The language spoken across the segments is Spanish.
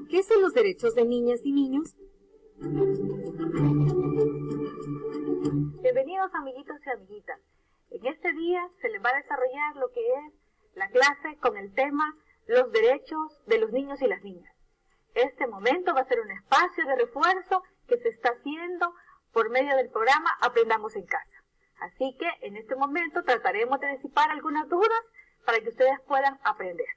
¿Qué son los derechos de niñas y niños? Bienvenidos amiguitos y amiguitas. En este día se les va a desarrollar lo que es la clase con el tema los derechos de los niños y las niñas. Este momento va a ser un espacio de refuerzo que se está haciendo por medio del programa Aprendamos en Casa. Así que en este momento trataremos de disipar algunas dudas para que ustedes puedan aprender.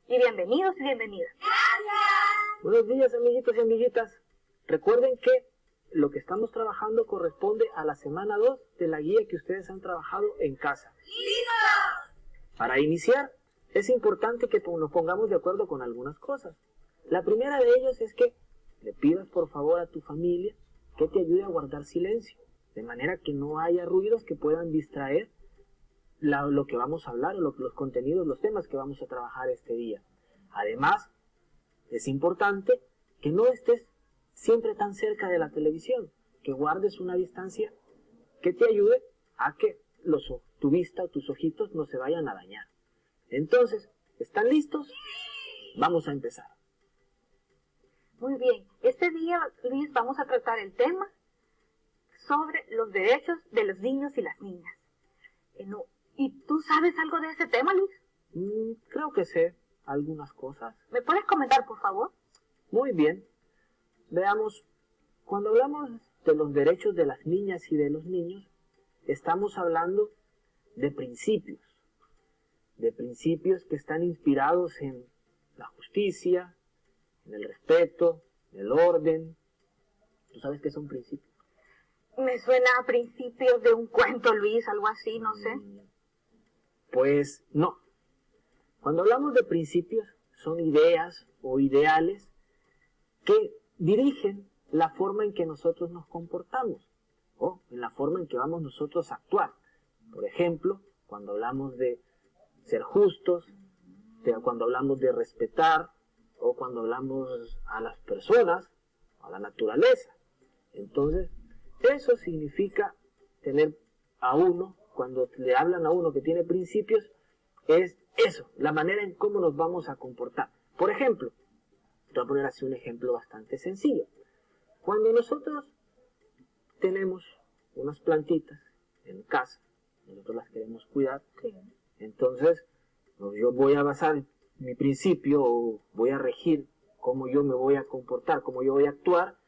Y bienvenidos y bienvenidas. ¡Gracias! Buenos días, amiguitos y amiguitas. Recuerden que lo que estamos trabajando corresponde a la semana 2 de la guía que ustedes han trabajado en casa. ¡Listo! Para iniciar, es importante que nos pongamos de acuerdo con algunas cosas. La primera de ellas es que le pidas por favor a tu familia que te ayude a guardar silencio, de manera que no haya ruidos que puedan distraer lo que vamos a hablar, o los contenidos, los temas que vamos a trabajar este día. Además, es importante que no estés siempre tan cerca de la televisión, que guardes una distancia que te ayude a que tu vista o tus ojitos no se vayan a dañar. Entonces, ¿están listos? Vamos a empezar. Muy bien, este día, Luis, vamos a tratar el tema sobre los derechos de los niños y las niñas. ¿Y tú sabes algo de ese tema, Luis? Creo que sé algunas cosas. ¿Me puedes comentar, por favor? Muy bien. Veamos, cuando hablamos de los derechos de las niñas y de los niños, estamos hablando de principios que están inspirados en la justicia, en el respeto, en el orden. ¿Tú sabes qué son principios? Me suena a principios de un cuento, Luis, algo así, no sé. Pues no. Cuando hablamos de principios, son ideas o ideales que dirigen la forma en que nosotros nos comportamos o en la forma en que vamos nosotros a actuar. Por ejemplo, cuando hablamos de ser justos, cuando hablamos de respetar, o cuando hablamos a las personas, a la naturaleza. Entonces, eso significa tener a uno, cuando le hablan a uno que tiene principios, es eso, la manera en cómo nos vamos a comportar. Por ejemplo, te voy a poner así un ejemplo bastante sencillo. Cuando nosotros tenemos unas plantitas en casa, nosotros las queremos cuidar, Sí. Entonces yo voy a basar mi principio, o voy a regir cómo yo me voy a comportar, cómo yo voy a actuar,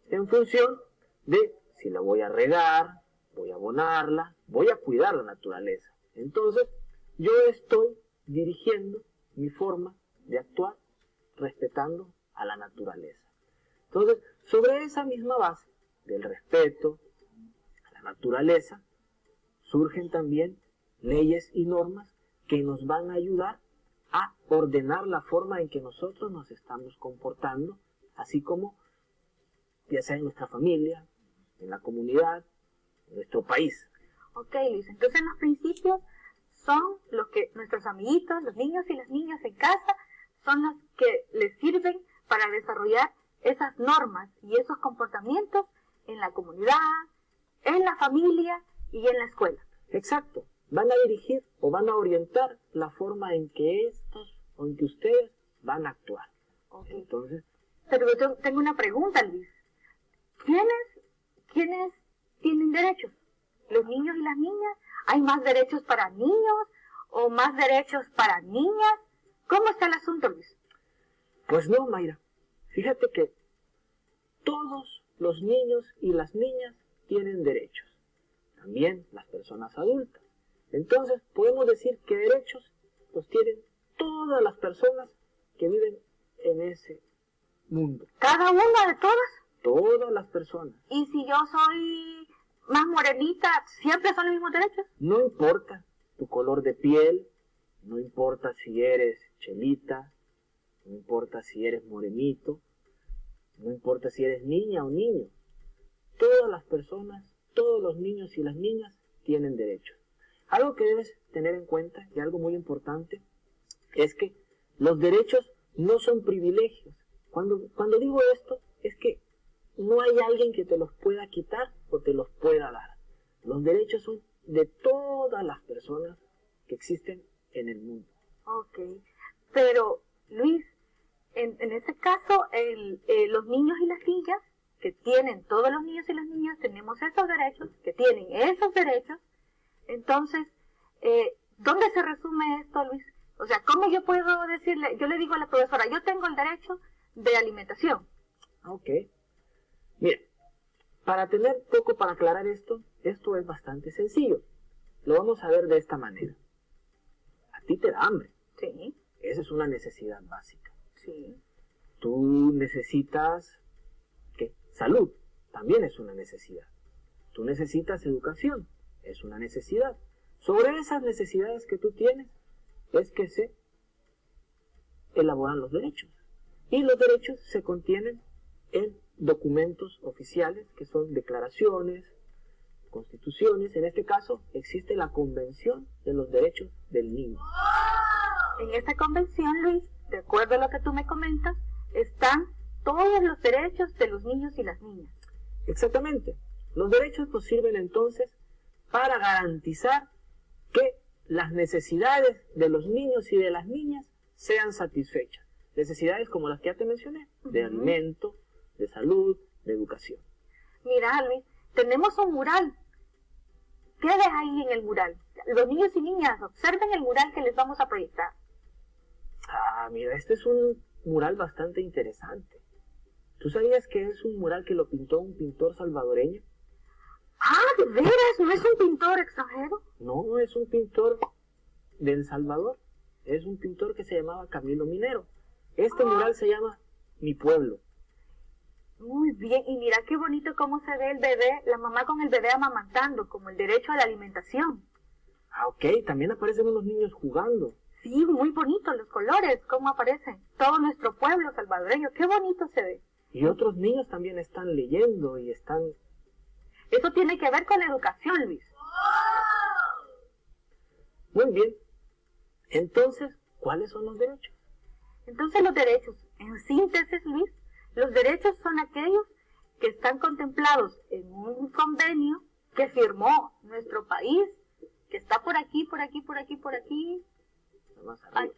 en función de si la voy a regar, voy a abonarla, voy a cuidar la naturaleza. Entonces, yo estoy dirigiendo mi forma de actuar respetando a la naturaleza. Entonces, sobre esa misma base del respeto a la naturaleza, surgen también leyes y normas que nos van a ayudar a ordenar la forma en que nosotros nos estamos comportando, así como ya sea en nuestra familia, en la comunidad, en nuestro país. Ok, Luis, entonces los principios son los que nuestros amiguitos, los niños y las niñas en casa, son los que les sirven para desarrollar esas normas y esos comportamientos en la comunidad, en la familia y en la escuela. Exacto. Van a dirigir o van a orientar la forma en que ustedes van a actuar. Okay. Entonces, pero yo tengo una pregunta, Luis. ¿Quiénes tienen derechos? ¿Los niños y las niñas? ¿Hay más derechos para niños o más derechos para niñas? ¿Cómo está el asunto, Luis? Pues no, Mayra. Fíjate que todos los niños y las niñas tienen derechos. También las personas adultas. Entonces, podemos decir que derechos los tienen todas las personas que viven en ese mundo. ¿Cada una de todas? Todas las personas. ¿Y si yo soy más morenita, siempre son los mismos derechos? No importa tu color de piel, no importa si eres chelita, no importa si eres morenito, no importa si eres niña o niño. Todas las personas, todos los niños y las niñas tienen derechos. Algo que debes tener en cuenta, y algo muy importante, es que los derechos no son privilegios. Cuando digo esto, es que no hay alguien que te los pueda quitar o te los pueda dar. Los derechos son de todas las personas que existen en el mundo. Ok. Pero, Luis, en ese caso, los niños y las niñas, que tienen, todos los niños y las niñas tenemos esos derechos, que tienen esos derechos, entonces, ¿dónde se resume esto, Luis? O sea, ¿cómo yo puedo decirle, yo le digo a la profesora, yo tengo el derecho de alimentación? Ok. Mira, para aclarar esto es bastante sencillo. Lo vamos a ver de esta manera. A ti te da hambre. Sí. Esa es una necesidad básica. Sí. Tú necesitas, ¿qué? Salud, también es una necesidad. Tú necesitas educación, es una necesidad. Sobre esas necesidades que tú tienes, es que se elaboran los derechos. Y los derechos se contienen en documentos oficiales, que son declaraciones, constituciones. En este caso, existe la Convención de los Derechos del Niño. En esta convención, Luis, de acuerdo a lo que tú me comentas, están todos los derechos de los niños y las niñas. Exactamente. Los derechos nos sirven entonces para garantizar que las necesidades de los niños y de las niñas sean satisfechas. Necesidades como las que ya te mencioné, de alimento, de salud, de educación. Mira, Luis, tenemos un mural. ¿Qué ves ahí en el mural? Los niños y niñas, observen el mural que les vamos a proyectar. Ah, mira, este es un mural bastante interesante. ¿Tú sabías que es un mural que lo pintó un pintor salvadoreño? Ah, ¿de veras? ¿No es un pintor extranjero? No, es un pintor de El Salvador. Es un pintor que se llamaba Camilo Minero. Este mural se llama Mi Pueblo. Muy bien, y mira qué bonito cómo se ve el bebé, la mamá con el bebé amamantando, como el derecho a la alimentación. Ah, ok, también aparecen unos niños jugando. Sí, muy bonitos los colores, cómo aparecen. Todo nuestro pueblo salvadoreño, qué bonito se ve. Y otros niños también están leyendo y están... Eso tiene que ver con la educación, Luis. Muy bien. Entonces, ¿cuáles son los derechos? Entonces los derechos, en síntesis, Luis, los derechos son aquellos que están contemplados en un convenio que firmó nuestro país, que está por aquí, por aquí, por aquí, por aquí. Más arriba.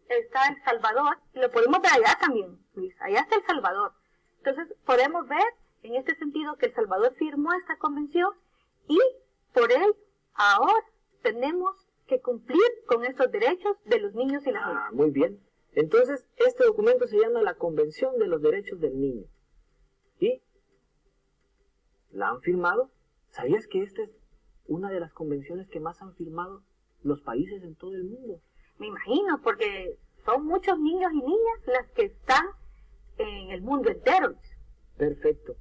Está El Salvador, y lo podemos ver allá también, Luis, allá está El Salvador. Entonces podemos ver en este sentido que El Salvador firmó esta convención y por ello ahora tenemos que cumplir con estos derechos de los niños y las niñas. Ah, muy bien. Entonces, este documento se llama la Convención de los Derechos del Niño. ¿Y la han firmado? ¿Sabías que esta es una de las convenciones que más han firmado los países en todo el mundo? Me imagino, porque son muchos niños y niñas las que están en el mundo entero. Perfecto.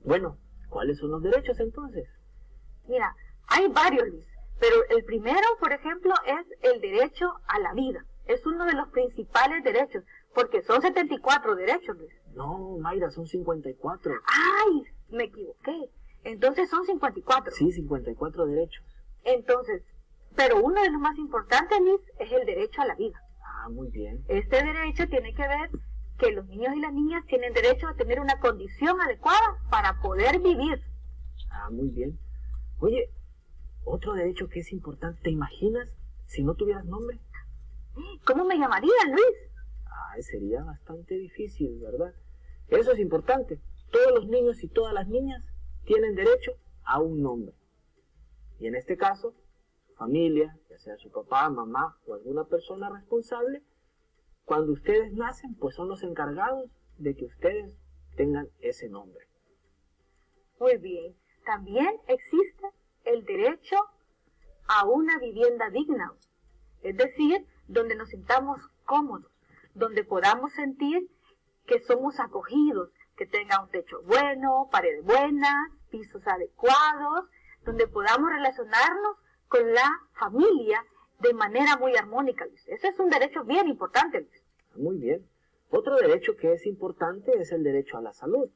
Bueno, ¿cuáles son los derechos entonces? Mira, hay varios, Luis, pero el primero, por ejemplo, es el derecho a la vida. Es uno de los principales derechos, porque son 74 derechos, Luis. No, Mayra, son 54. ¡Ay! Me equivoqué. Entonces son 54. Sí, 54 derechos. Entonces, pero uno de los más importantes, Luis, es el derecho a la vida. Ah, muy bien. Este derecho tiene que ver que los niños y las niñas tienen derecho a tener una condición adecuada para poder vivir. Ah, muy bien. Oye, otro derecho que es importante, ¿te imaginas si no tuvieras nombre? ¿Cómo me llamarían, Luis? Ah, sería bastante difícil, ¿verdad? Eso es importante. Todos los niños y todas las niñas tienen derecho a un nombre. Y en este caso, su familia, ya sea su papá, mamá o alguna persona responsable, cuando ustedes nacen, pues son los encargados de que ustedes tengan ese nombre. Muy bien. También existe el derecho a una vivienda digna. Es decir, donde nos sintamos cómodos, donde podamos sentir que somos acogidos, que tenga un techo bueno, paredes buenas, pisos adecuados, donde podamos relacionarnos con la familia de manera muy armónica, Luis. Ese es un derecho bien importante, Luis. Muy bien. Otro derecho que es importante es el derecho a la salud.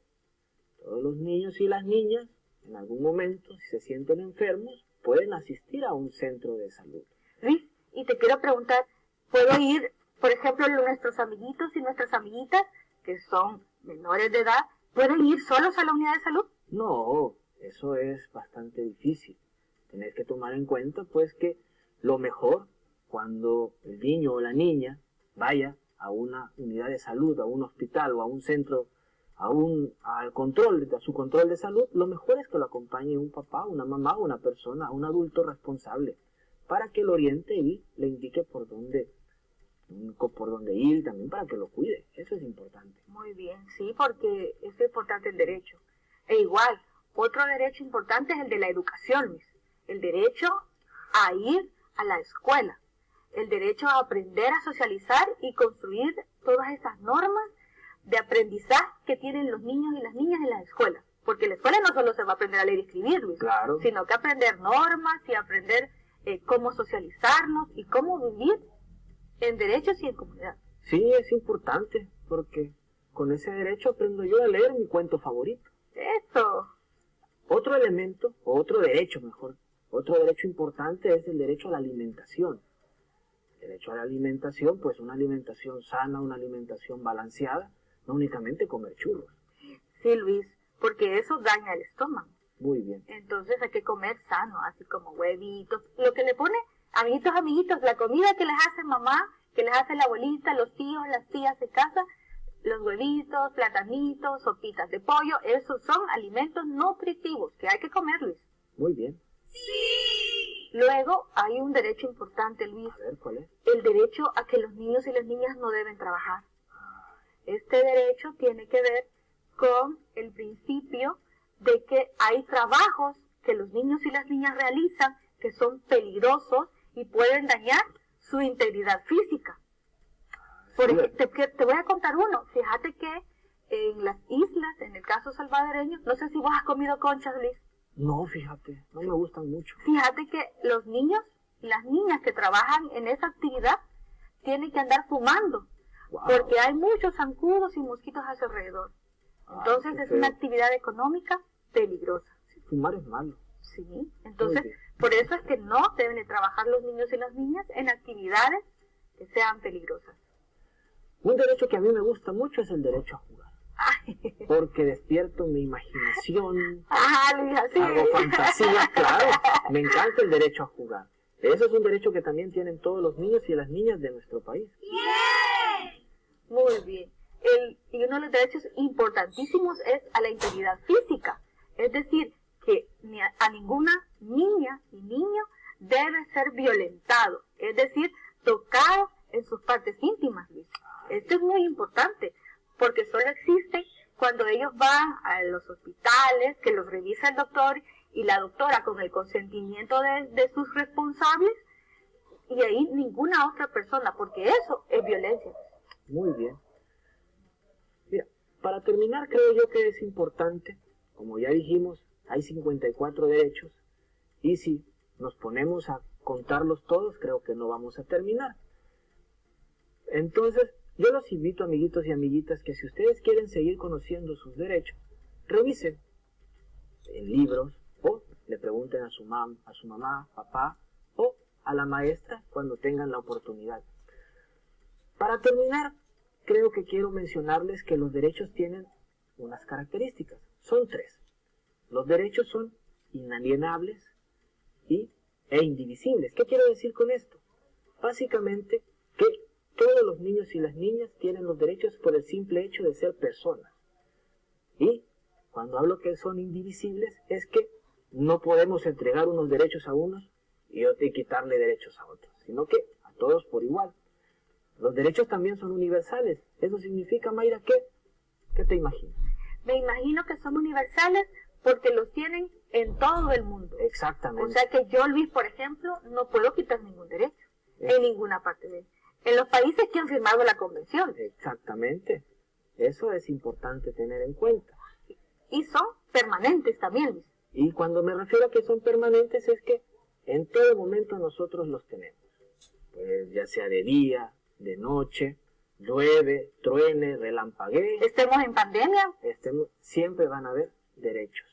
Todos los niños y las niñas, en algún momento, si se sienten enfermos, pueden asistir a un centro de salud. Luis, y te quiero preguntar, ¿puedo ir, por ejemplo, nuestros amiguitos y nuestras amiguitas, que son menores de edad, pueden ir solos a la unidad de salud? No, eso es bastante difícil. Tenés que tomar en cuenta, pues, que lo mejor, cuando el niño o la niña vaya a una unidad de salud, a un hospital o a un centro, a su control de salud, lo mejor es que lo acompañe un papá, una mamá, una persona, un adulto responsable, para que lo oriente y le indique por dónde ir y también para que lo cuide. Eso es importante. Muy bien, sí, porque es importante el derecho. E igual, otro derecho importante es el de la educación, Luis. El derecho a ir a la escuela. El derecho a aprender a socializar y construir todas esas normas de aprendizaje que tienen los niños y las niñas en las escuelas. Porque en la escuela no solo se va a aprender a leer y escribir, Luis, claro, sino que aprender normas y aprender cómo socializarnos y cómo vivir en derechos y en comunidad. Sí, es importante, porque con ese derecho aprendo yo a leer mi cuento favorito. Eso. Otro elemento, o otro derecho importante es el derecho a la alimentación. El derecho a la alimentación, pues una alimentación sana, una alimentación balanceada, no únicamente comer churros. Sí, Luis, porque eso daña el estómago. Muy bien. Entonces hay que comer sano, así como huevitos, lo que le pone, amiguitos, la comida que les hace mamá, que les hace la abuelita, los tíos, las tías de casa, los huevitos, platanitos, sopitas de pollo, esos son alimentos nutritivos que hay que comer, Luis. Muy bien. Sí. Luego hay un derecho importante, Luis. A ver, ¿cuál es? El derecho a que los niños y las niñas no deben trabajar. Este derecho tiene que ver con el principio de que hay trabajos que los niños y las niñas realizan que son peligrosos y pueden dañar su integridad física. Por ejemplo, te voy a contar uno. Fíjate que en las islas, en el caso salvadoreño, no sé si vos has comido conchas, Luis. No, fíjate, no me gustan mucho. Fíjate que los niños y las niñas que trabajan en esa actividad tienen que andar fumando, wow, porque hay muchos zancudos y mosquitos a su alrededor. Entonces es una actividad económica peligrosa. Sí, fumar es malo. Sí, entonces por eso es que no deben de trabajar los niños y las niñas en actividades que sean peligrosas. Un derecho que a mí me gusta mucho es el derecho a jugar. Porque despierto mi imaginación, hago fantasías, claro. Me encanta el derecho a jugar. Eso es un derecho que también tienen todos los niños y las niñas de nuestro país. ¡Bien! Muy bien. Y uno de los derechos importantísimos es a la integridad física. Es decir, que a ninguna niña y niño debe ser violentado. Es decir, tocado en sus partes íntimas, Luis. Esto es muy importante, porque solo existe cuando ellos van a los hospitales, que los revisa el doctor y la doctora con el consentimiento de sus responsables, y ahí ninguna otra persona, porque eso es violencia. Muy bien. Mira, para terminar, creo yo que es importante, como ya dijimos, hay 54 derechos, y si nos ponemos a contarlos todos, creo que no vamos a terminar. Entonces, yo los invito, amiguitos y amiguitas, que si ustedes quieren seguir conociendo sus derechos, revisen en libros o le pregunten a su mamá, papá o a la maestra cuando tengan la oportunidad. Para terminar, creo que quiero mencionarles que los derechos tienen unas características. Son 3. Los derechos son inalienables e indivisibles. ¿Qué quiero decir con esto? Básicamente que todos los niños y las niñas tienen los derechos por el simple hecho de ser personas. Y cuando hablo que son indivisibles, es que no podemos entregar unos derechos a unos y quitarle derechos a otros, sino que a todos por igual. Los derechos también son universales. Eso significa, Mayra, ¿qué te imaginas? Me imagino que son universales porque los tienen en todo el mundo. Exactamente. O sea que yo, Luis, por ejemplo, no puedo quitar ningún derecho en ninguna parte de él. En los países que han firmado la convención. Exactamente. Eso es importante tener en cuenta. Y son permanentes también, Luis. Y cuando me refiero a que son permanentes es que en todo momento nosotros los tenemos. Pues ya sea de día, de noche, llueve, truene, relampaguee. Estemos en pandemia. Siempre van a haber derechos.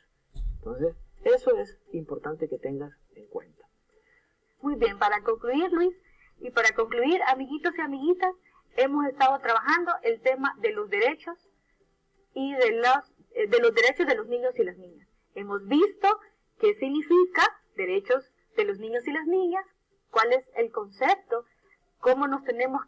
Entonces, eso es importante que tengas en cuenta. Muy bien, para concluir, Luis, y para concluir, amiguitos y amiguitas, hemos estado trabajando el tema de los derechos y de los derechos de los niños y las niñas. Hemos visto qué significa derechos de los niños y las niñas, cuál es el concepto, cómo nos tenemos